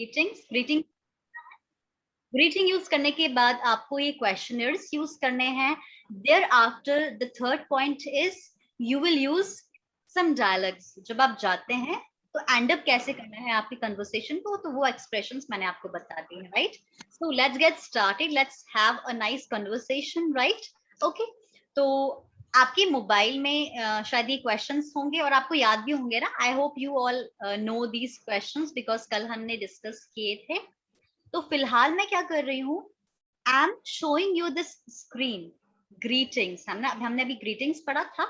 Greeting greeting use करने के बाद आपको ये क्वेश्चनर्स यूज करने हैं. Thereafter the third point is you will use some dialogues. जब आप जाते हैं तो एंड अप कैसे करना है आपकी कन्वर्सेशन को, तो वो एक्सप्रेशंस मैंने आपको बता दी है. Right, so let's get started. Let's have a nice conversation. Right, okay. तो आपके मोबाइल में शायद ये क्वेश्चंस होंगे और आपको याद भी होंगे ना. आई hope you all know these questions because कल हमने डिस्कस किए थे. तो फिलहाल मैं क्या कर रही हूँ, I am showing you this screen. Greetings हमने अभी ग्रीटिंग्स पढ़ा था,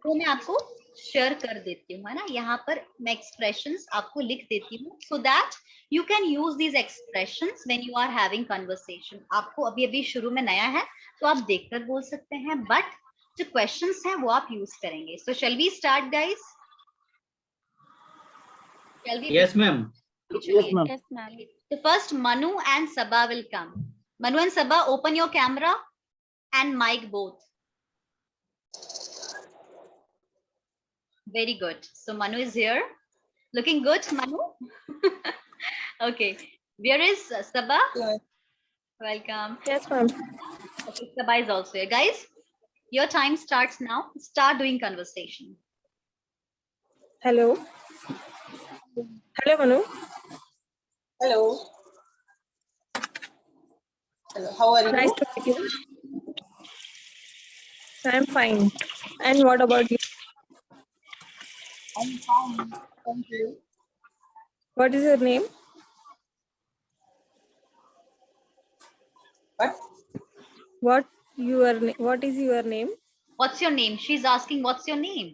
तो मैं आपको शेयर कर देती हूँ, है ना. यहाँ पर मैं एक्सप्रेशंस आपको लिख देती हूँ so that you can use these expressions when you are having conversation. आपको अभी अभी शुरू में नया है तो आप देखकर बोल सकते हैं, बट जो क्वेश्चंस हैं वो आप यूज करेंगे. So shall we start guys? Shall we? Yes, ma'am. Yes, ma'am. Yes, ma'am. So first Manu and Sabha will come. Manu and Sabha, open your camera and mic both. Very good. So Manu is here. Looking good, Manu. Okay. Where is Sabha? Yes. Welcome. Yes, ma'am. Okay, Sabha is also here. Guys, your time starts now. Start doing conversation. Hello. Hello, Manu. Hello. Hello. How are you? Nice to meet you. I'm fine. And what about you? I'm fine. Thank you. What is your name? What? What is your name? What's your name? She's asking, what's your name?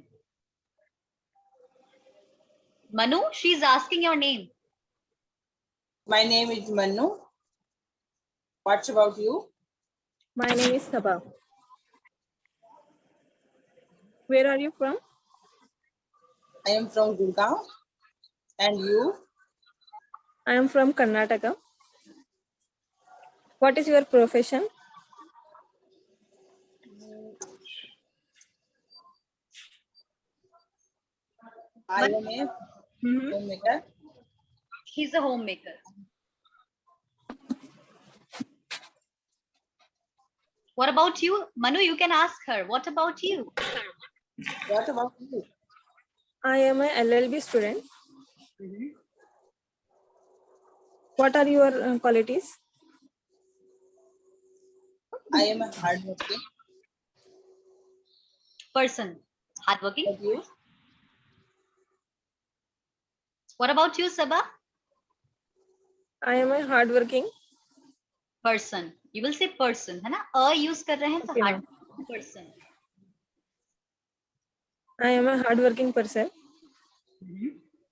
Manu, she's asking your name. My name is Manu. What's about you? My name is Sabha. Where are you from? I am from Gurgaon. And you? I am from Karnataka. What is your profession? I am a homemaker. He's a homemaker. What about you? Manu, you can ask her. What about you? What about you? I am a LLB student. What are your qualities? I am a hardworking. Person. Hardworking. And you? What about you, Sabha? I am a hardworking. Person. You will say person, है ना? A use कर रहे हैं तो Okay, hard person. I am a hardworking person.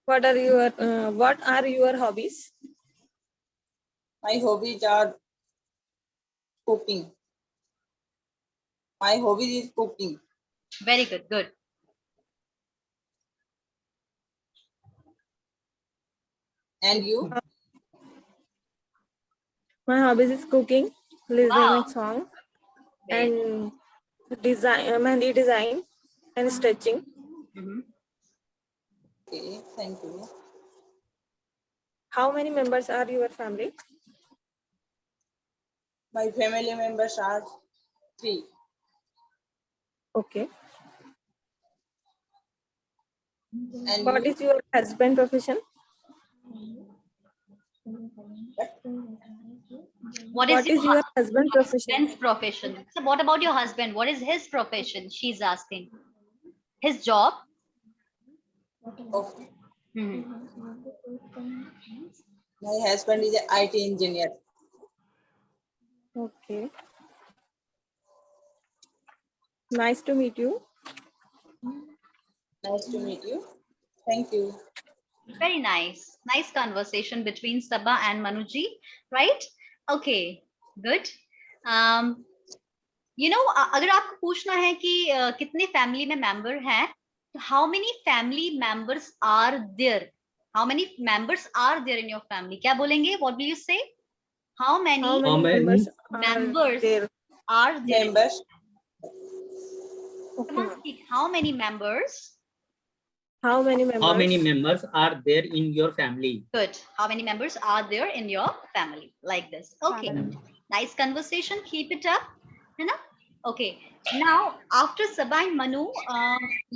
What are your hobbies? My hobbies are cooking. My hobby is cooking. Very good. Good. And you? My hobbies is cooking, listening Wow. song, Great. and mehndi design and stretching. Okay, thank you. How many members are your family? My family members are 3. Okay. And What you? is your husband profession? What What is your husband profession? husband's profession? So what about your husband? What is his profession? She's asking. His job? Okay. My husband is an IT engineer. Okay. Nice to meet you. Nice to meet you. Thank you. Very nice. Nice conversation between Sabha and Manuji, right? Okay, good. You know, अगर आपको पूछना है कि कितने family में member हैं, तो how many family members are there? How many members are there in your family? क्या बोलेंगे? What will you say? How many members members are there? are there? Members? Come on, speak. How many members How many members? How many members are there in your family? Good. How many members are there in your family? Like this. Okay. Nice conversation. Keep it up. है ना? Okay. Now, after Sabha and Manu,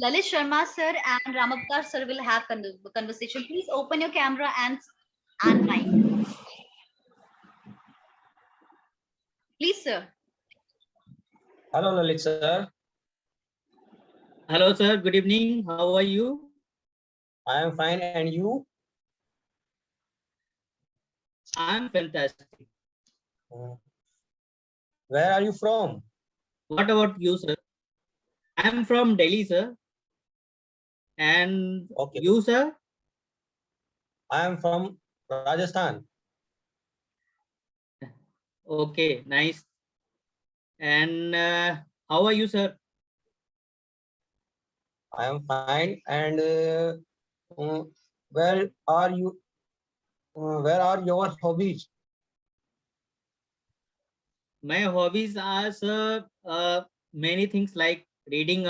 Lalit Sharma sir and Ramavkar sir will have conversation. Please open your camera and mic. Please, sir. Hello, Lalit sir. Hello, sir. Good evening. How are you? I am fine, and you? I'm fantastic. Where are you from? What about you, sir? I'm from Delhi, sir. And Okay. you, sir? I am from Rajasthan. Okay, nice. And how are you, sir? I am fine, and where are you? Where are your hobbies? My hobbies are, sir, many things like reading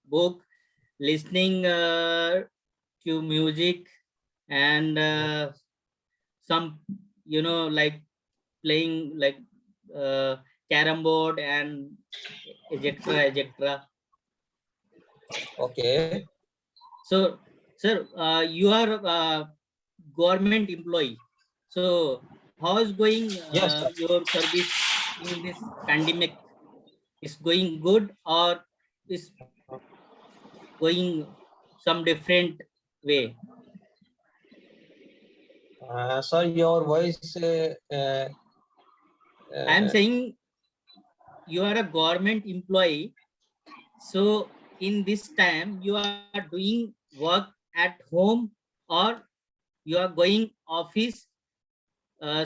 book, listening to music, and some, like playing like carom board and etc. etc. Okay. So, sir, you are a government employee. So, how is going Yes, sir. your service in this pandemic? Is going good or is going some different way? Sir, your voice. I am saying you are a government employee. So, in this time, you are doing work at home or you are going office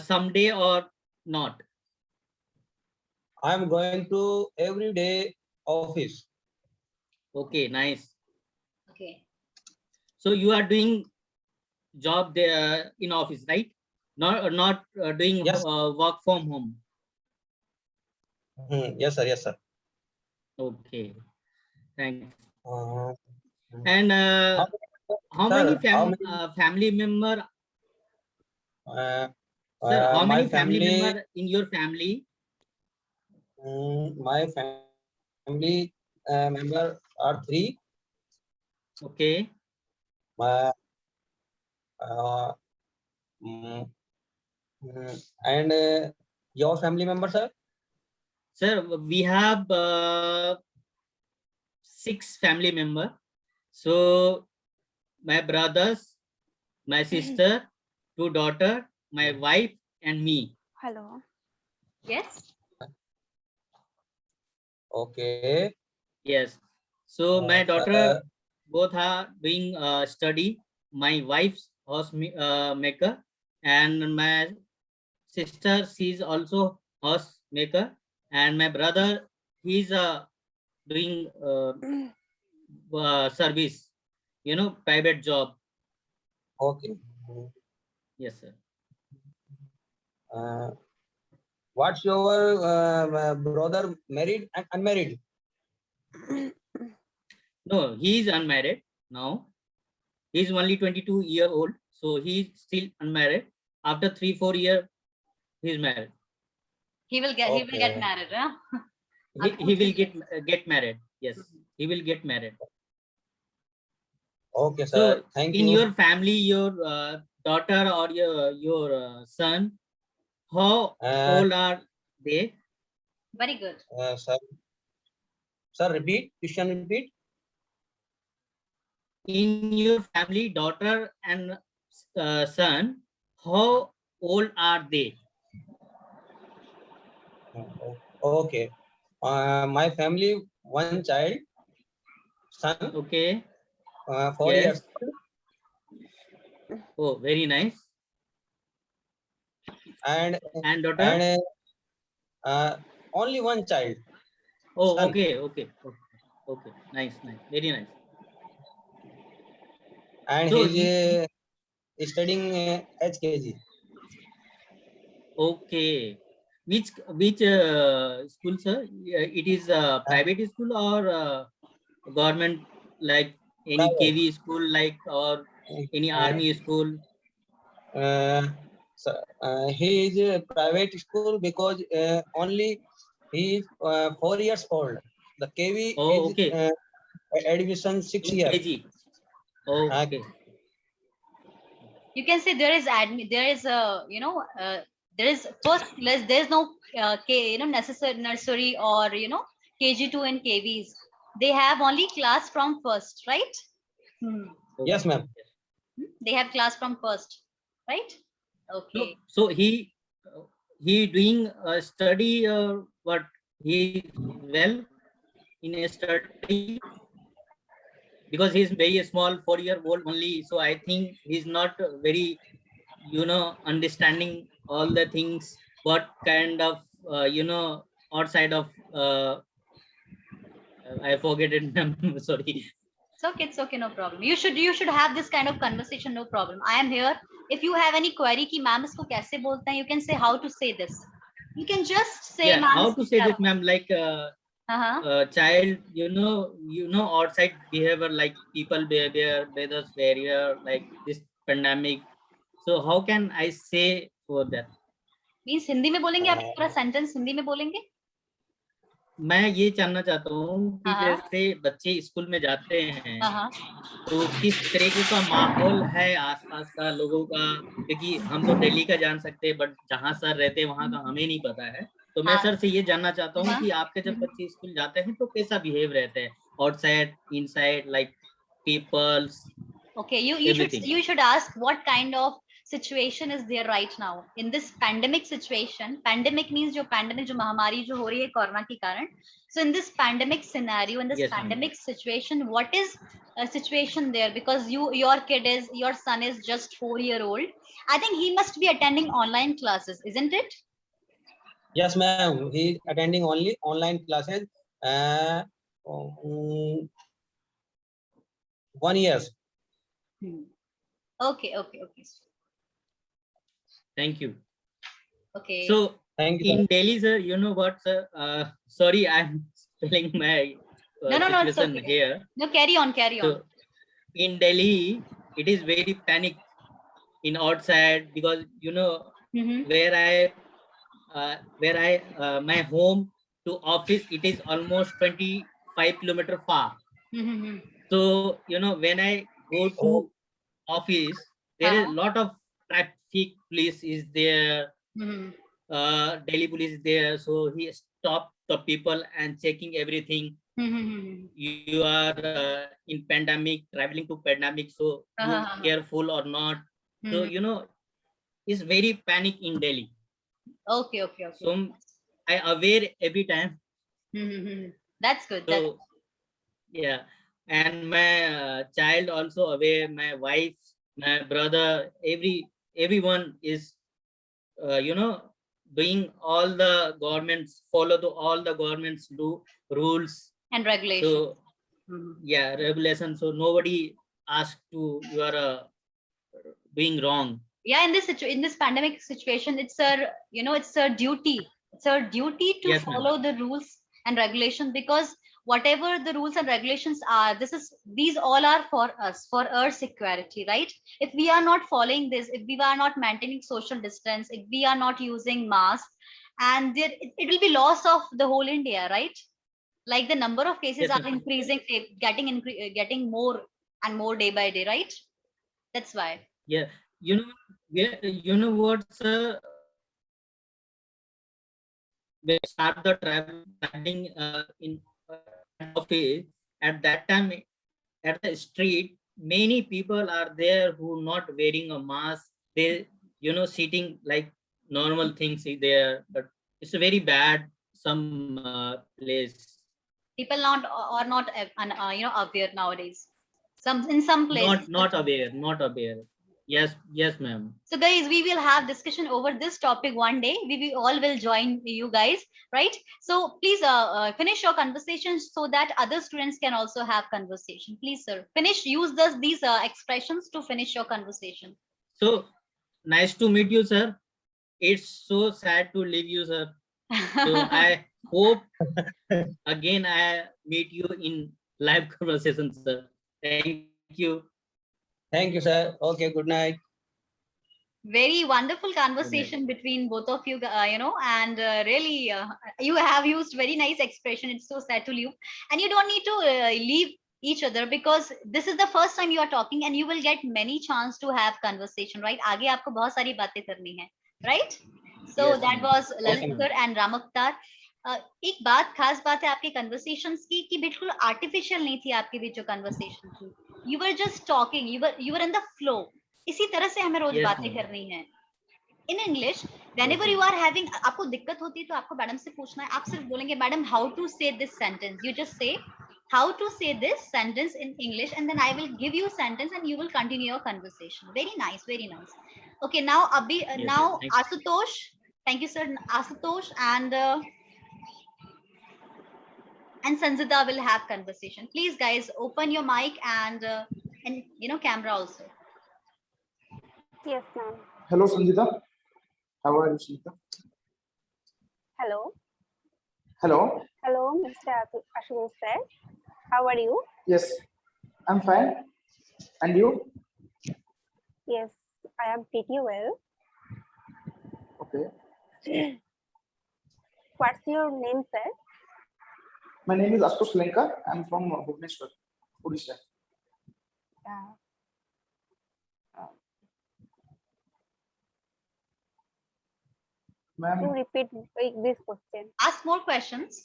someday or not? I am going to everyday office. Okay, nice. Okay. So you are doing job there in office, right? Not doing Yes. work from home. Yes, sir. Yes, sir. Okay, thanks. Uh, And how sir, many family member? Sir, how my many family member in your family? My family member are 3. Okay. And your family member, sir? Sir, we have 6 family member. So my brothers, my sister, 2 daughter, my wife, and me. Hello. Yes. Okay. Yes. So my daughter both are doing study. My wife's house maker, and my sister, she's also house maker, and my brother, he's doing service, private job. Okay. Yes, sir. What's your brother, married and unmarried? No, he is unmarried now. He's only 22-year old, so he's still unmarried. After 3-4 years, he's married. He will get married, huh? He will get married. Yes, he will get married. Okay, sir. So thank you. In your family, your daughter or your son, how old are they? Very good. Sir, repeat. Question, repeat. In your family, daughter and son, how old are they? Okay. My family, one child, son. Okay. 4 years. Oh, very nice. And daughter? And only one child. Oh, son. okay. Nice. Very nice. And So he's studying HKG. Okay. Which school, sir? It is a private school or government, like any Private. KV school like or any army school? So, he is a private school because only he is 4 years old. The KV Oh, is okay. admission 6 years. UKG. Okay. You can say there is there is a, there is first, there's no necessary nursery or, KG2 and KVs. They have only class from first, right? Yes, ma'am. They have class from first, right? Okay. So he doing a study what he well in a study because he's very small 4 year old only. So I think he's not very understanding all the things what kind of outside of I forget it. Sorry. It's okay, no problem. You should have this kind of conversation, no problem. I am here. If you have any query ki ma'am isko kaise bolte hain, you can say how to say this. You can just say Yeah, ma'am. how to say this, ma'am? Like child, outside behavior like people behavior, others barrier, like this pandemic. So how can I say for that? Means Hindi में बोलेंगे आप पूरा sentence Hindi में बोलेंगे? मैं ये जानना चाहता हूँ कि जैसे बच्चे स्कूल में जाते हैं तो किस तरीके का माहौल है आसपास का लोगों का, क्योंकि हम तो दिल्ली का जान सकते हैं बट जहाँ सर रहते हैं वहाँ का हमें नहीं पता है। तो मैं सर से ये जानना चाहता हूँ कि आपके जब बच्चे स्कूल जाते हैं तो कैसा बिहेव रहते हैं outside inside like peoples? Okay, you should ask what kind of situation is there right now in this pandemic situation. Pandemic means जो pandemic जो महामारी जो हो रही है कोरोना के कारण. So in this pandemic scenario, in this pandemic situation, what is a situation there? Because your son is just 4 year old. I think he must be attending online classes, isn't it? Yes, ma'am. He is attending only online classes. 1 year. Okay. Thank you. Okay. So thank you, in Delhi, sir, you know what, sir? Sorry, I'm telling my no, it's okay. here. No, carry on. So in Delhi, it is very panic in outside because where I my home to office, it is almost 25 kilometer far. So when I go to office, there is a lot of traffic police is there. Delhi police is there, so he stopped the people and checking everything. You are in pandemic, traveling to pandemic, so you careful or not. So it's very panic in Delhi. Okay. So I aware every time. That's good. So yeah, and my child also aware, my wife, my brother, everyone is doing all the governments follow all the governments rules and regulations. So yeah, regulations. So nobody asked to you are doing wrong. Yeah, in this pandemic situation, it's a duty. It's a duty to follow the rules and regulations, because whatever the rules and regulations are, these all are for us, for our security, right? If we are not following this, if we are not maintaining social distance, if we are not using masks, and it will be loss of the whole India, right? Like the number of cases are increasing, getting more and more day by day, right? That's why. Yeah, you know what, sir? We start the traveling in office. At that time, at the street, many people are there who not wearing a mask. They sitting like normal things is there, but it's a very bad some place. People are not aware nowadays. In some places. Not aware. Yes, ma'am. So guys, we will have discussion over this topic one day. We all will join you guys, right? So please finish your conversation so that other students can also have conversation. Please, sir, use these expressions to finish your conversation. So nice to meet you, sir. It's so sad to leave you, sir. So I hope again I meet you in live conversation, sir. Thank you. Thank you, sir. Okay, good night. Very wonderful conversation between both of you, and really, you have used very nice expression. It's so sad to leave, and you don't need to leave each other, because this is the first time you are talking, and you will get many chance to have conversation, right? आगे आपको बहुत सारी बातें करनी है, right? So Yes, that ma'am. was Yes, Lalit ma'am. sir and Ram Akhtar. एक बात खास बात है आपके कन्वर्सेशंस की कि बिल्कुल आर्टिफिशियल नहीं थी आपके बीच जो कन्वर्सेशन थी. You were just talking, you were in the flow. इसी तरह से हमें रोज Yes, बातें ma'am. करनी है. In English, whenever Yes, you are having, आपको दिक्कत होती है तो आपको मैडम से पूछना है. आप सिर्फ बोलेंगे madam how to say this sentence. You just say how to say this sentence in English, and then I will give you sentence and you will continue your conversation. Very nice, very nice. Okay, now Abhi, Yes, now yes, thank you. Asutosh. Thank you, sir. Asutosh and Sanjita will have conversation. Please, guys, open your mic and camera also. Yes, ma'am. Hello, Sanjita. How are you, Sanjita? Hello. Hello. Hello, Mr. Ashutosh sir. How are you? Yes, I'm fine. And you? Yes, I am pretty well. Okay. What's your name, sir? My name is Ashutosh Lenka. I'm from Bhubaneswar, Odisha. To Ma'am, repeat this question. Ask more questions.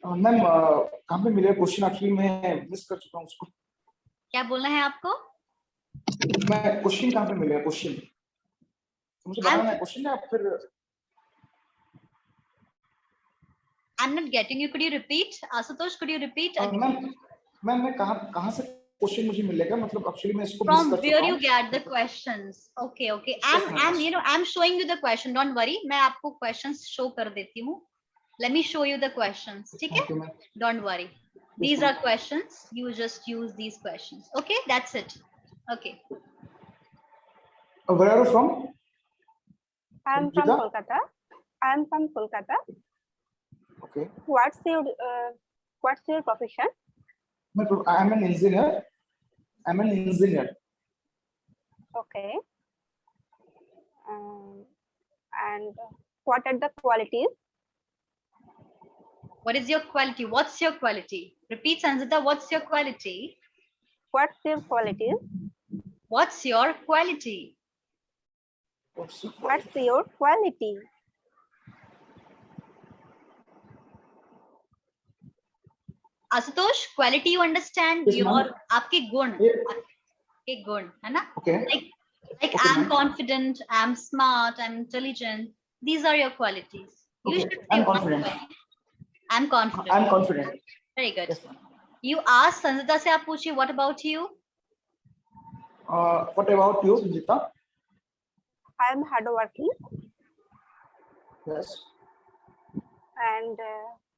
Ma'am कहाँ पे मिले question? Actually मैं miss कर चुका हूँ उसको. क्या बोलना है आपको? मैं क्वेश्चन कहाँ पे मिले क्वेश्चन? मुझे बताना है क्वेश्चन या फिर? I'm not getting you. Could you repeat? Asutosh, could you repeat? Ma'am मैं कहाँ से क्वेश्चन मुझे मिलेगा? मतलब एक्चुअली मैं इसको मिस From कर where चुका you हूँ. get the questions? Okay, okay. Yes, ma'am. I'm showing you the question. Don't worry. मैं आपको questions show कर देती हूँ. Let me show you the questions. ठीक है? Thank you, ma'am. Don't worry. These are questions. You just use these questions. Okay, that's it. Okay. Where are you from? I am from Sanjita? Kolkata. I am from Kolkata. Okay. What's your profession? I'm an engineer. I'm an engineer. Okay. And what are the qualities? What is your quality? What's your quality? Repeat, Sanjita. What's your quality? What's your qualities? What's your quality? What's your quality? Asutosh, quality you understand? Yes, your ma'am. आपके गुण, Yeah. आपके गुण, है ना? Okay. Like Okay, I'm ma'am. confident, I'm smart, I'm intelligent. These are your qualities. You Okay, should say I'm one confident. quality. I'm confident. I'm confident. Very good. Yes, ma'am. You ask Sanjita से आप पूछिए what about you? What about you, Sanjita? I am hardworking. Yes. And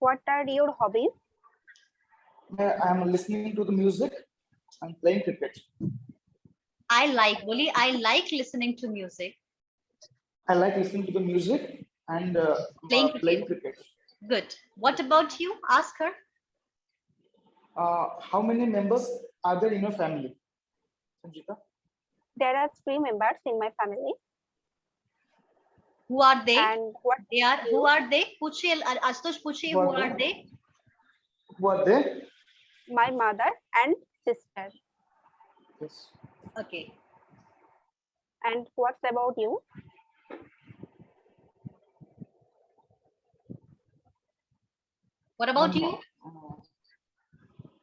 what are your hobbies? I am listening to the music and playing cricket. I like listening to music. I like listening to the music and Playing cricket. Good. What about you? Ask her. How many members are there in your family, Sanjita? There are 3 members in my family. Who are they? And what They are. Who are they? पूछिए, आशुतोष पूछिए. Who are they? Who are they? my mother and sister. Yes. Okay. And what's about you? What about you?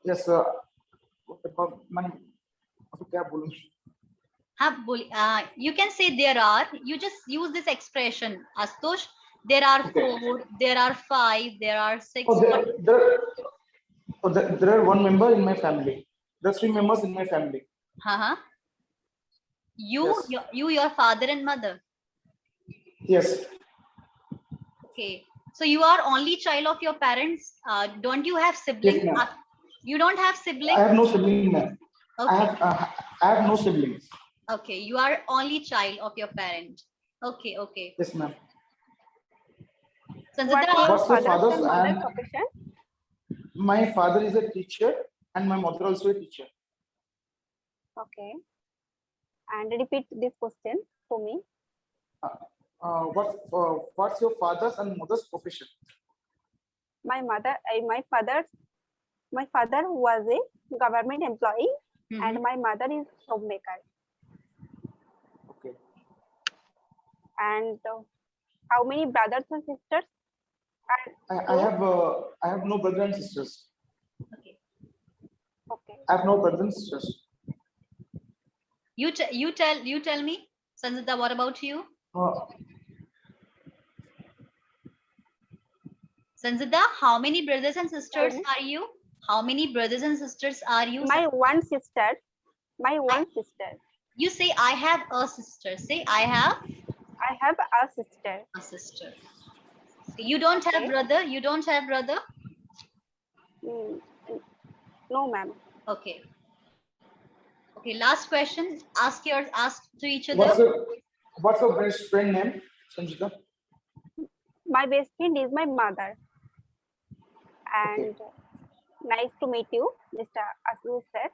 Yes. What about man? क्या बोलूं? हाँ बोलिए. You can say there are. You just use this expression, Astosh. There are 4. There are 5. There are 6. There are 1 member in my family. There are 3 members in my family. You, Yes. your father and mother. Yes. Okay. So you are only child of your parents. Don't you have siblings? Yes, ma'am. You don't have siblings? I have no siblings, ma'am. Okay. I have no siblings. Okay. You are only child of your parent. Okay. Okay. Yes, ma'am. What Sanjita, your What's your father's father's and mother's and- profession? My father is a teacher and my mother also a teacher. Okay. And repeat this question for me. What's your father's and mother's profession? My father was a government employee, and my mother is homemaker. Okay. And how many brothers and sisters? I have no brothers and sisters. Okay. Okay. I have no brothers and sisters. You tell me, Sanjita, what about you? Sanjita, how many brothers and sisters are you? How many brothers and sisters are you? My one sister. My one sister. You say I have a sister. Say I have a sister. a sister. You don't have Okay. brother? You don't have brother? No, ma'am. Okay. Okay, last question. Ask to each other. What's your best friend name, Sanjita? My best friend is my mother. And nice to meet you, Mr. Aslu sir.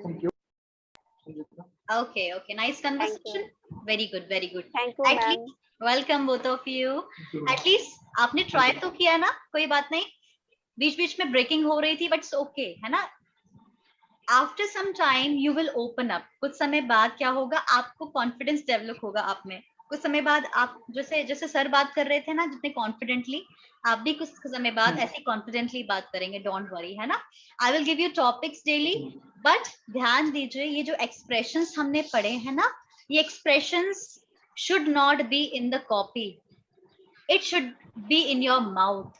Thank you, Sanjita. Okay, nice conversation. Very good. Thank you, At ma'am. least, welcome both of you. Thank you. At least आपने try तो किया ना, कोई बात नहीं. बीच में breaking हो रही थी, but it's okay, है ना? After some time you will open up. कुछ समय बाद क्या होगा, आपको confidence develop होगा आप में. कुछ समय बाद आप जैसे सर बात कर रहे थे ना, जितने confidently, आप भी कुछ समय बाद ऐसे confidently बात करेंगे. Don't worry, है ना? I will give you topics daily, but ध्यान दीजिए ये जो expressions हमने पढ़े हैं ना, ये expressions should not be in the copy. It should be in your mouth.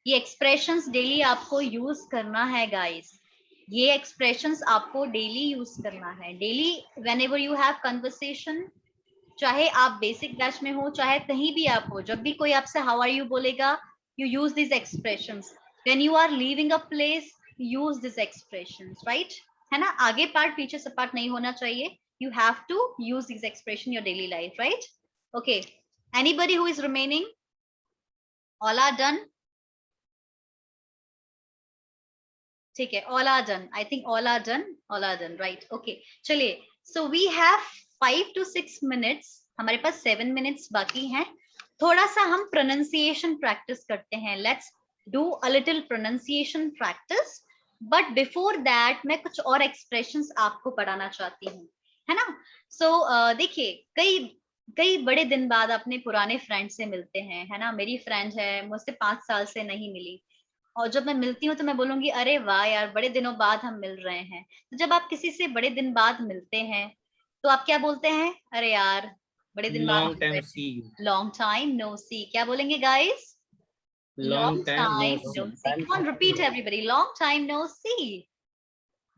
ये expressions daily आपको use करना है, guys. ये expressions आपको daily use करना है. Daily, whenever you have conversation, चाहे आप basic batch में हो, चाहे कहीं भी आप हो, जब भी कोई आपसे how are you बोलेगा, you use these expressions. When you are leaving a place, use these expressions, right? है ना? आगे part पीछे से part नहीं होना चाहिए. You have to use these expressions in your daily life, right? Okay. Anybody who is remaining? All are done? ठीक है, all are done. I think all are done. All are done, right? Okay. चलिए. So we have 5 to 6 minutes. हमारे पास 7 minutes बाकी हैं. थोड़ा सा हम pronunciation practice करते हैं. Let's do a little pronunciation practice. But before that, मैं कुछ और expressions आपको पढ़ाना चाहती हूँ, है ना? So देखिए, कई बड़े दिन बाद अपने पुराने फ्रेंड से मिलते हैं, है ना? मेरी फ्रेंड है, मुझसे 5 साल से नहीं मिली, और जब मैं मिलती हूँ तो मैं बोलूंगी अरे वाह यार, बड़े दिनों बाद हम मिल रहे हैं. तो जब आप किसी से बड़े दिन बाद मिलते हैं तो आप क्या बोलते हैं? अरे यार, बड़े दिन बाद. Long time see you. Long time no see. क्या बोलेंगे guys? Long time no see. Come on, repeat everybody. Long time no see.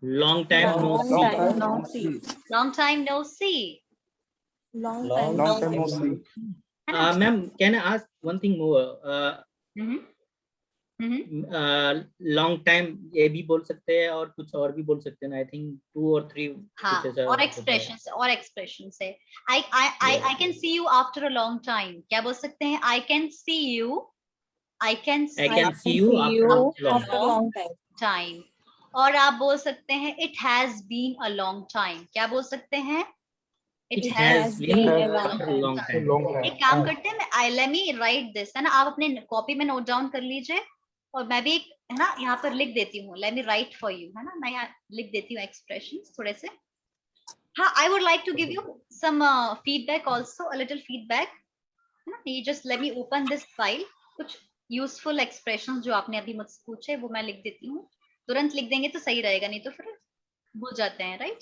Long time no see. Long time no see. Long Long time no see. Ma'am, can I ask one thing more? Long time ये भी बोल सकते हैं और कुछ और भी बोल सकते हैं. I think 2 or 3. हाँ, और expressions है. I can see you after a long time. क्या बोल सकते हैं? I can see you. I can see you after a long time. और आप बोल सकते हैं it has been a long time. क्या बोल सकते हैं? It has been a long time. एक काम करते हैं, let me write this, है ना? आप अपने कॉपी में नोट डाउन कर लीजिए, और मैं भी एक, है ना, यहाँ पर लिख देती हूँ. Let me write for you, है ना? मैं यहाँ लिख देती हूँ expressions थोड़े से. हाँ, I would like to give you some feedback also, a little feedback. है ना? You just let me open this file. कुछ useful expressions जो आपने अभी मुझसे पूछे वो मैं लिख देती हूँ. तुरंत लिख देंगे तो सही रहेगा, नहीं तो फिर भूल जाते हैं, राइट?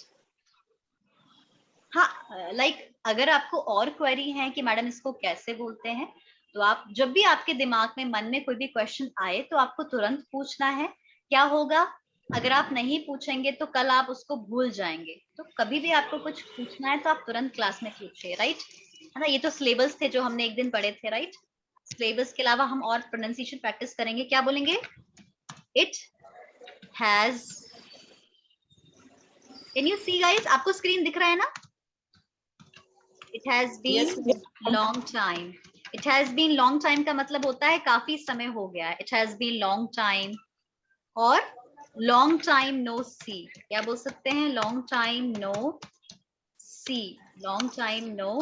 हाँ, अगर आपको और क्वेरी है कि मैडम इसको कैसे बोलते हैं, तो आप जब भी आपके दिमाग में मन में कोई भी क्वेश्चन आए तो आपको तुरंत पूछना है. क्या होगा अगर आप नहीं पूछेंगे तो कल आप उसको भूल जाएंगे. तो कभी भी आपको कुछ पूछना है तो आप तुरंत क्लास में पूछिए, राइट? है ना? ये तो सिलेबस थे जो हमने एक दिन पढ़े थे, राइट? सिलेबस के अलावा हम और प्रोनाउंसिएशन प्रैक्टिस करेंगे. क्या बोलेंगे? It has. Can you see guys? आपको स्क्रीन दिख रहा है ना? It has been long time. It has been long time का मतलब होता है काफी समय हो गया है. It has been long time. और लॉन्ग टाइम नो सी, क्या बोल सकते हैं? लॉन्ग टाइम नो सी, लॉन्ग टाइम नो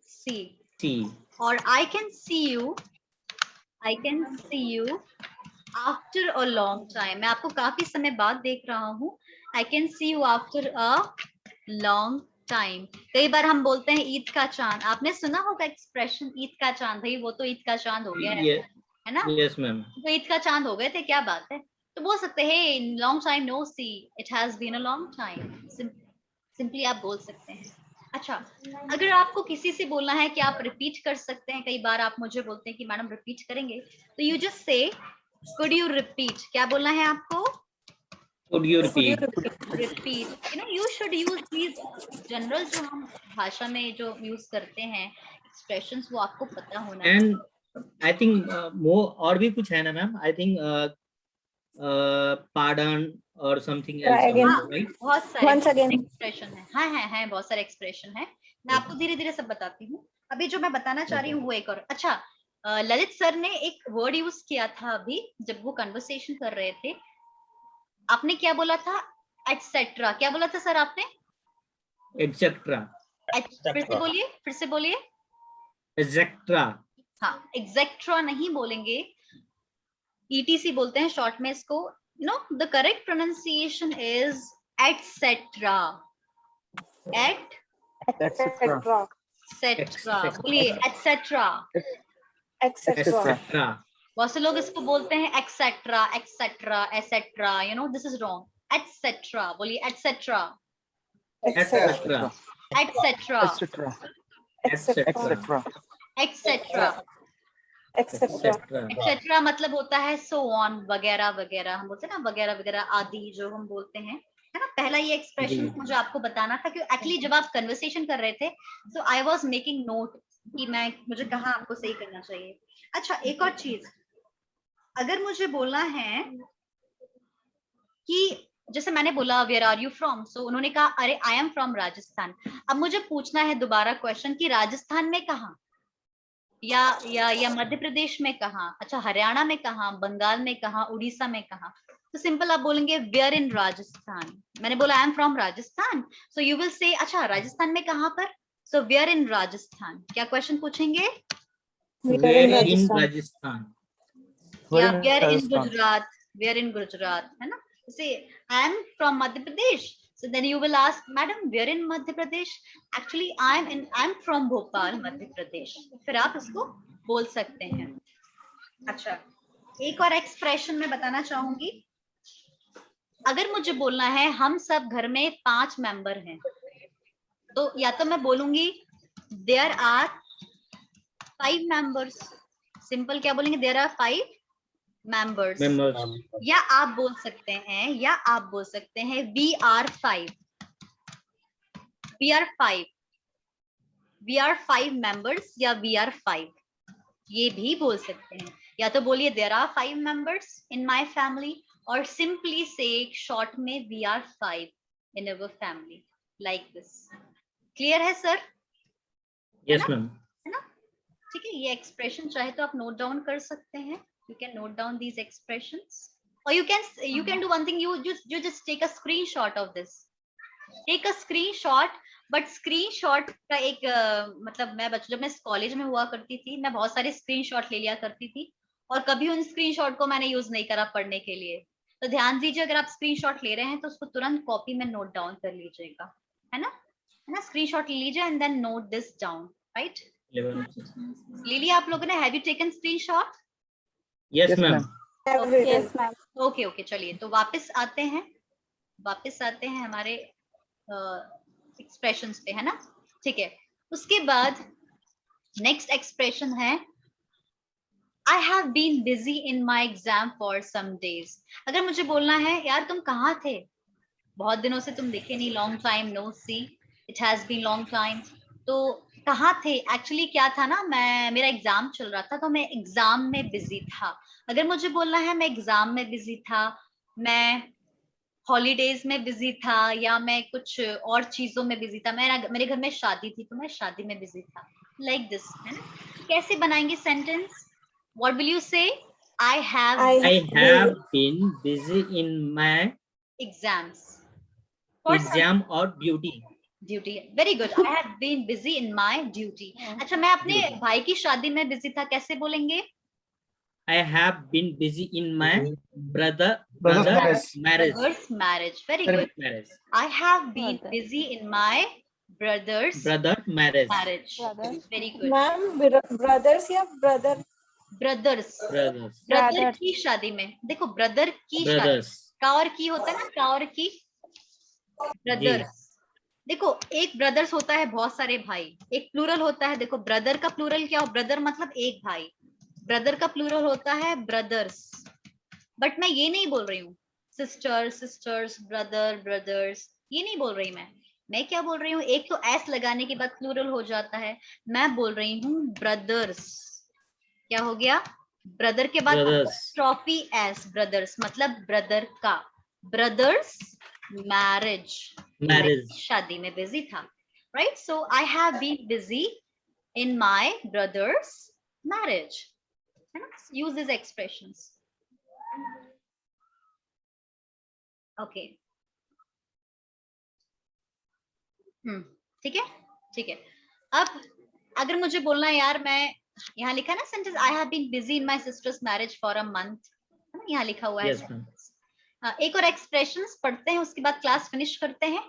सी। सी। और I can see you after a long time, मैं आपको काफी समय बाद देख रहा हूँ। I can see you after a long time. कई बार हम बोलते हैं ईद का चांद, आपने सुना होगा एक्सप्रेशन ईद का चांद, भाई वो तो ईद का चांद हो गया है ना? Yes ma'am. तो ईद का चांद हो गए थे, क्या बात है। तो बोल सकते हैं long time no see, it has been a long time, simply आप बोल सकते हैं। अच्छा, अगर आपको किसी से बोलना है कि आप रिपीट कर सकते हैं, कई बार आप मुझे बोलते हैं कि मैडम रिपीट करेंगे, तो you just say could you repeat, क्या बोलना है आपको? Could you repeat? Repeat, you know you should use these general, जो हम भाषा में जो यूज करते हैं एक्सप्रेशंस, वो आपको पता होना है। And I think more और भी कुछ है ना ma'am? I think pardon or something else. Try again. also, right? बहुत सारे Once again. एक्सप्रेशन है, हाँ, बहुत सारे एक्सप्रेशन है। मैं आपको धीरे धीरे सब बताती हूँ। अभी जो मैं बताना चाह रही हूँ वो एक और, अच्छा, ललित सर ने एक वर्ड यूज किया था अभी जब वो कन्वर्सेशन कर रहे थे। आपने क्या बोला था? एटसेट्रा। क्या बोला था सर आपने? Etcetera. फिर से बोलिए। Etcetera. हाँ, एग्जेक्ट्रा नहीं बोलेंगे, ETC बोलते हैं शॉर्ट में इसको। You know the correct pronunciation is etcetera. Etc. Etcetera बोलिए, एटसेट्रा। Etcetera. बहुत से लोग इसको बोलते हैं excetera, excetera, esetera, you know this is wrong. Etcetera बोलिए, etcetera, Etcetera. Etcetera, Etcetera. Excetera. Etc. Excetera मतलब होता है सो ऑन, वगैरह वगैरह, हम बोलते हैं ना वगैरह वगैरह आदि, जो हम बोलते हैं, है ना। पहला ये एक्सप्रेशन मुझे आपको बताना था, क्योंकि एक्चुअली जब आप कन्वर्सेशन कर रहे थे तो आई वाज मेकिंग नोट कि मुझे कहाँ आपको सही करना चाहिए। अच्छा, एक और चीज, अगर मुझे बोलना है कि जैसे मैंने बोला वेयर आर यू फ्रॉम, सो उन्होंने कहा अरे आई एम फ्रॉम राजस्थान। अब मुझे पूछना है दोबारा क्वेश्चन कि राजस्थान में कहाँ, या मध्य प्रदेश में कहाँ, अच्छा हरियाणा में कहाँ, बंगाल में कहाँ, उड़ीसा में कहाँ। तो सिंपल आप बोलेंगे वेयर इन राजस्थान। मैंने बोला I am from Rajasthan, so you will say अच्छा राजस्थान में कहाँ पर, सो वेयर इन राजस्थान। क्या क्वेश्चन पूछेंगे? Where in Rajasthan? या वेयर इन गुजरात, वेयर इन गुजरात, है ना। से I am from Madhya Pradesh, so then you will ask madam where in madhya pradesh, actually I'm from bhopal madhya pradesh, फिर आप इसको बोल सकते हैं। अच्छा, एक और एक्सप्रेशन मैं बताना चाहूंगी, अगर मुझे बोलना है हम सब घर में 5 मेंबर हैं, तो या तो मैं बोलूंगी there are 5 members, सिंपल क्या बोलेंगे, there are 5 members। या आप बोल सकते हैं we are 5, we are 5 members, या we are 5, ये भी बोल सकते हैं। या तो बोलिए there are 5 members in my family, और simply say short में we are 5 in our family, like this। Clear है सर? Yes ma'am. है ना? ठीक है, ये एक्सप्रेशन चाहे तो आप नोट डाउन कर सकते हैं, you can note down these expressions, or you can do one thing, you just take a screenshot of this, take a screenshot, but screenshot का एक मतलब मैं जब मैं कॉलेज में हुआ करती थी, मैं बहुत सारे स्क्रीनशॉट ले लिया करती थी, और कभी उन स्क्रीनशॉट को मैंने यूज नहीं करा पढ़ने के लिए। तो ध्यान दीजिए, अगर आप स्क्रीनशॉट ले रहे हैं तो उसको तुरंत कॉपी में नोट डाउन कर लीजिएगा, है ना, स्क्रीनशॉट ले लीजिए and then note this down, right. ले लिया आप लोगों ने? Have you taken screenshot? Yes ma'am. Yes, ma'am. Okay, चलिए तो वापस आते हैं हमारे एक्सप्रेशंस पे, है ना। ठीक है, उसके बाद नेक्स्ट एक्सप्रेशन है I have been busy in my exam for some days. अगर मुझे बोलना है यार तुम कहाँ थे, बहुत दिनों से तुम दिखे नहीं, long time no see, it has been long time, तो कहाँ थे? एक्चुअली क्या था ना, मेरा एग्जाम चल रहा था, तो मैं एग्जाम में बिजी था। अगर मुझे बोलना है मैं एग्जाम में बिजी था, मैं हॉलीडेज में बिजी था, या मैं कुछ और चीजों में बिजी था, मेरे घर में शादी थी तो मैं शादी में बिजी था, लाइक दिस, है ना। कैसे बनाएंगे सेंटेंस? व्हाट विल यू से? I have I have been busy in my exams. For some exam or duty. duty. Very good. I have been busy in my duty. अच्छा, मैं अपने Duty. भाई की शादी में busy था, कैसे बोलेंगे? I have been busy in my Brother's brother's marriage. marriage. Brother's marriage. Very Very good. Marriage. I have been Brother. busy in my brother's Brother marriage. marriage. Brother. Very good. Ma'am brothers या brother? Brothers. Brothers. Brother Brothers. की शादी में देखो, brother की शादी, Brothers. का और की होता है ना, का और की, ब्रदर्स। देखो, एक ब्रदर्स होता है बहुत सारे भाई, एक प्लूरल होता है। देखो, ब्रदर का प्लूरल क्या हो? ब्रदर मतलब एक भाई। ब्रदर का प्लूरल होता है ब्रदर्स। बट मैं ये नहीं बोल रही हूँ सिस्टर, सिस्टर्स, ब्रदर, ब्रदर्स, ये नहीं बोल रही मैं क्या बोल रही हूँ? एक तो एस लगाने के बाद प्लूरल हो जाता है। मैं बोल रही हूँ ब्रदर्स। क्या हो गया? ब्रदर के बाद ट्रॉफी एस, ब्रदर्स मतलब ब्रदर का। ब्रदर्स मैरिज, शादी में बिजी था, right? So I have been busy in my brother's marriage. Use this expressions. Okay, ठीक है, ठीक है। अब अगर मुझे बोलना है यार, मैं यहाँ लिखा ना sentence, I have been busy in my sister's marriage for a month, है ना, यहाँ लिखा हुआ है। Yes, ma'am. एक और एक्सप्रेशंस पढ़ते हैं, उसके बाद क्लास फिनिश करते हैं।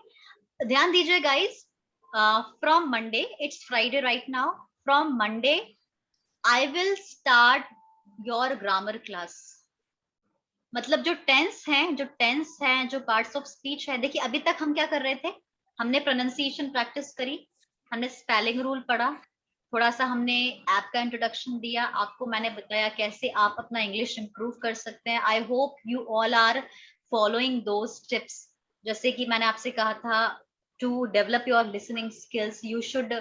ध्यान दीजिए guys, from Monday, it's Friday right now, from Monday I will start your grammar class. मतलब जो टेंस हैं, जो पार्ट्स ऑफ स्पीच है, देखिए अभी तक हम क्या कर रहे थे? हमने प्रोनाउंसिएशन प्रैक्टिस करी, हमने स्पेलिंग रूल पढ़ा, थोड़ा सा हमने ऐप का इंट्रोडक्शन दिया, आपको मैंने बताया कैसे आप अपना इंग्लिश इंप्रूव कर सकते हैं। I hope you all are following those tips. जैसे कि मैंने आपसे कहा था, to develop your listening skills you should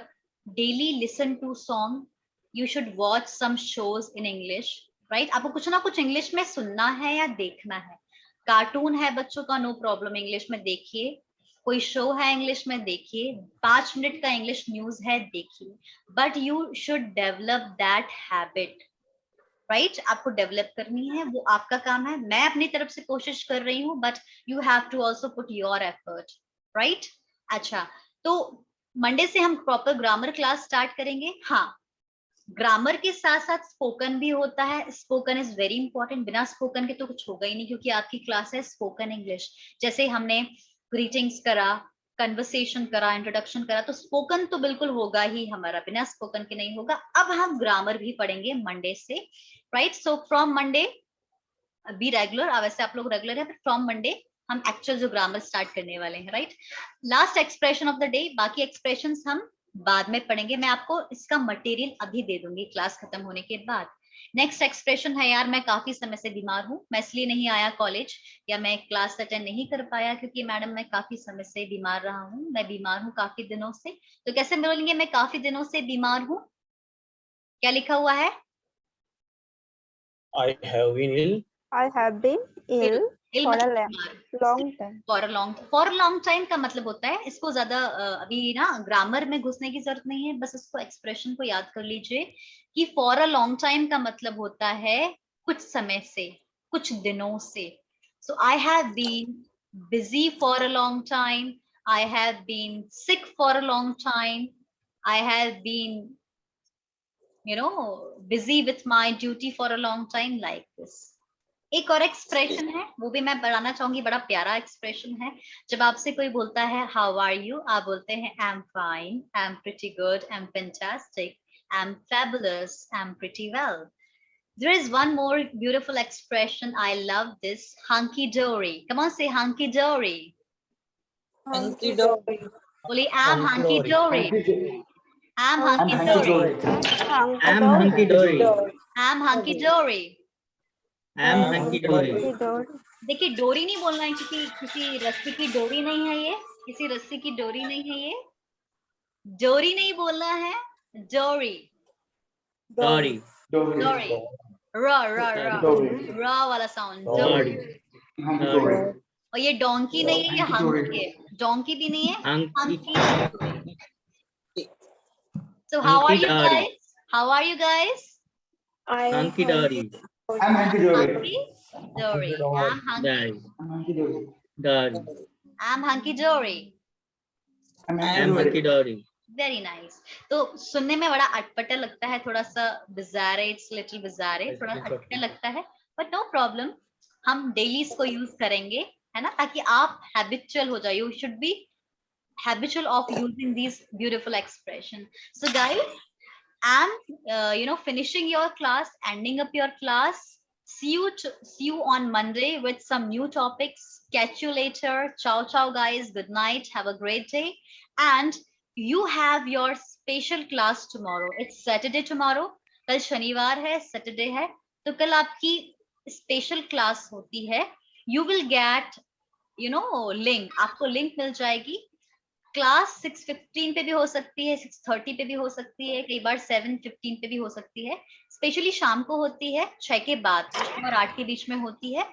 daily listen to song, you should watch some shows in English, right? आपको कुछ ना कुछ इंग्लिश में सुनना है या देखना है। कार्टून है बच्चों का, नो प्रॉब्लम, इंग्लिश में देखिए। कोई शो है इंग्लिश में देखिए, 5 मिनट का इंग्लिश न्यूज है देखिए, but you should develop that habit, right? आपको डेवलप करनी है, वो आपका काम है। मैं अपनी तरफ से कोशिश कर रही हूँ, but you have to also put your effort, right? अच्छा, तो मंडे से हम प्रॉपर ग्रामर क्लास स्टार्ट करेंगे। हाँ, ग्रामर के साथ साथ स्पोकन भी होता है। स्पोकन इज वेरी इंपॉर्टेंट, बिना स्पोकन के तो कुछ होगा ही नहीं, क्योंकि आपकी क्लास है स्पोकन इंग्लिश। जैसे हमने ग्रीटिंग्स करा, कन्वर्सेशन करा, इंट्रोडक्शन करा, तो स्पोकन तो बिल्कुल होगा ही हमारा, बिना स्पोकन के नहीं होगा। अब हम ग्रामर भी पढ़ेंगे मंडे से, right? So from Monday be regular. वैसे आप लोग रेगुलर है, बट फ्रॉम मंडे हम एक्चुअल जो ग्रामर स्टार्ट करने वाले हैं, right? Last expression of the day, बाकी एक्सप्रेशंस हम बाद में पढ़ेंगे। मैं आपको इसका मटेरियल अभी दे दूंगी क्लास खत्म होने के बाद। नेक्स्ट एक्सप्रेशन है, यार मैं काफी समय से बीमार हूँ, मैं इसलिए नहीं आया कॉलेज, या मैं क्लास अटेंड नहीं कर पाया, क्योंकि मैडम मैं काफी समय से बीमार रहा हूँ, मैं बीमार हूँ काफी दिनों से। तो कैसे बोलेंगे मैं काफी दिनों से बीमार हूँ? क्या लिखा हुआ है? I have been ill. I have been ill for a long time. For long time का मतलब होता है, इसको ज्यादा अभी ना ग्रामर में घुसने की जरूरत नहीं है, बस इसको एक्सप्रेशन को याद कर लीजिए कि फॉर अ लॉन्ग टाइम का मतलब होता है कुछ समय से, कुछ दिनों से। So I have been busy for a long time, I have been sick for a long time, I have been busy with my duty for a long time, like this. एक और एक्सप्रेशन है, वो भी मैं बढ़ाना चाहूंगी, बड़ा प्यारा एक्सप्रेशन है। जब आपसे कोई बोलता है हाउ आर यू, आप बोलते हैं I am fine, I am pretty good, I am fantastic, I am fabulous, I am pretty well. There is one more beautiful expression, I love this, hunky dory. Come on, say hunky dory. Hunky dory. बोलिए I'm hunky dory. I'm hunky dory. I'm hunky dory. I'm hunky dory. I'm hunky dory. देखिए, डोरी नहीं बोलना है, क्योंकि किसी रस्सी की डोरी नहीं है ये, किसी रस्सी की डोरी नहीं है ये, डोरी नहीं बोलना है, डोरी, Dory. डोरी, र र र र वाला साउंड, डोरी। Dory. और ये डोंकी नहीं है, ये हंकी है, डोंकी भी नहीं है, hunky. So how are you guys? How are you guys? Hunky dory. I'm Hanky Dory. Dory. I'm hunky. Dory. I'm Hanky Dory. Dory. I'm hunky dory. I'm I'm Hanky Hunky Dory. Dory. Very nice. तो सुनने में बड़ा अटपटा लगता है, थोड़ा सा bizarre, it's little bizarre, थोड़ा अटपटा लगता है, but no problem. हम डेली इसको यूज करेंगे, है ना, ताकि आप habitual हो जाए. You should be habitual of using these beautiful expression. So guys, I'm finishing your class, ending up your class. See you on Monday with some new topics. Catch you later. Ciao ciao guys. Good night. Have a great day. And you have your special class tomorrow. It's Saturday tomorrow. कल शनिवार है, Saturday है, तो कल आपकी special class होती है. You will get link. आपको लिंक मिल जाएगी. क्लास 6:15 पे भी हो सकती है, 6:30 पे भी हो सकती है, कई बार 7:15 पे भी हो सकती है. स्पेशली शाम को होती है, 6 के बाद, 6 और 8 के बीच में होती है.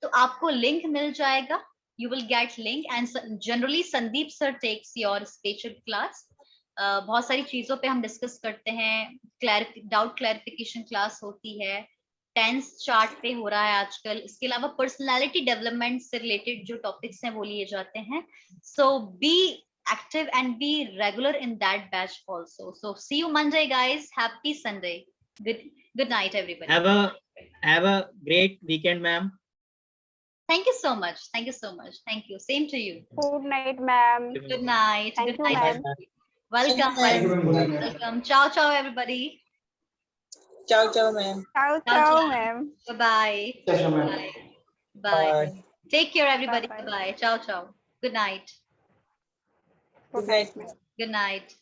तो आपको लिंक मिल जाएगा. You will get link and generally Sandeep sir takes your special class. बहुत सारी चीजों पे हम डिस्कस करते हैं. डाउट क्लैरिफिकेशन क्लास होती है. टेंस चार्ट पे हो रहा है आजकल. इसके अलावा पर्सनालिटी डेवलपमेंट से रिलेटेड जो टॉपिक्स हैं वो लिए जाते हैं. So be active and be regular in that batch also. So see you Monday guys. Happy Sunday. Good night everybody. Have a great weekend, ma'am. Thank you so much. Thank you so much. Thank you. Same to you. Good night, ma'am. Good night. Thank Good you, night. ma'am. Welcome. Thank you, ma'am. Welcome. Ciao ciao everybody. Ciao, ciao, ma'am. Ciao, Ciao, ciao, ciao. ma'am. Bye-bye. Yes, ma'am. Bye. Bye. Bye. Take care everybody. Bye-bye. Bye. Ciao ciao. Good night. Good Good night, night, ma'am. Good night.